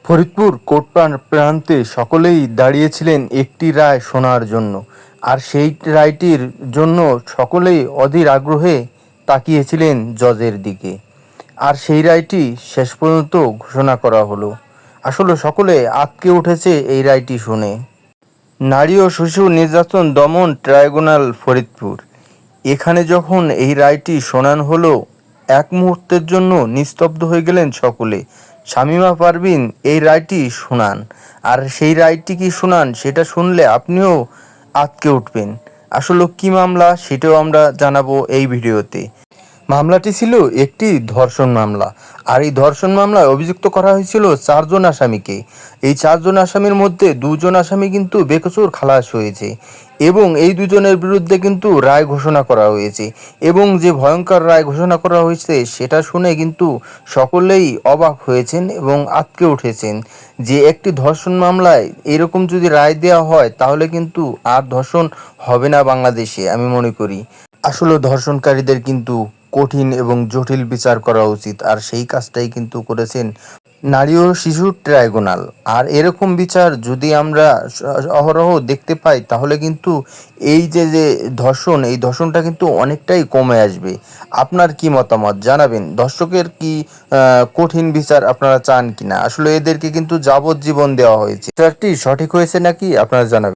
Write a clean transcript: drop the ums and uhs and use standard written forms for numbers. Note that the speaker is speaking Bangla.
ফরিদপুর কোর্ট প্রান্তে সকলেই দাঁড়িয়েছিলেন একটি রায় শোনার জন্য। আর সেই রায়টির জন্য সকলেই অধীর আগ্রহে তাকিয়েছিলেন জজের দিকে। আর সেই রায়টি শেষ পর্যন্ত ঘোষণা করা হলো। আসলে সকলে আঁতকে উঠেছে এই রায়টি শুনে। নারী ও শিশু নির্যাতন দমন ট্রাইব্যুনাল ফরিদপুর, এখানে যখন এই রায়টি শোনানো হলো, এক মুহূর্তের জন্য নিস্তব্ধ হয়ে গেলেন সকলে। শামীমা পারভীন এই রায়টি শোনান। আর সেই রায়টি কি শোনান সেটা শুনলে আপনিও আঁতকে উঠবেন। আসলে কি মামলা সেটাও আমরা জানাবো এই ভিডিওতে। মামলাটি ছিল একটি ধর্ষণ মামলা। আর এই ধর্ষণ মামলায় অভিযুক্ত করা হয়েছিল 4 জন আসামিকে। এই 4 জন আসামির মধ্যে 2 জন আসামি কিন্তু বেকসুর খালাস হয়েছে এবং এই 2 জনের বিরুদ্ধে কিন্তু রায় ঘোষণা করা হয়েছে। এবং যে ভয়ঙ্কর রায় ঘোষণা করা হয়েছে সেটা শুনে কিন্তু সকলেই অবাক হয়েছেন এবং আঁতকে উঠেছেন যে একটি ধর্ষণ মামলায় এরকম যদি রায় দেওয়া হয় তাহলে কিন্তু আর ধর্ষণ হবে না বাংলাদেশে, আমি মনে করি। আসলে ধর্ষণকারীদের কিন্তু কঠিন এবং জটিল বিচার করা উচিত। আর সেই কাজটাই কিন্তু করেছেন নারী ও শিশু ট্রাইব্যুনাল। আর এরকম বিচার যদি আমরা অহরহ দেখতে পাই তাহলে কিন্তু এই যে ধর্ষণ, এই ধর্ষণটা কিন্তু অনেকটাই কমে আসবে। আপনার কি মতামত জানাবেন? ধর্ষকের কি কঠিন বিচার আপনারা চান কিনা? আসলে এদেরকে কিন্তু যাবজ্জীবন দেওয়া হয়েছে। বিচারটি সঠিক হয়েছে নাকি আপনারা জানাবেন।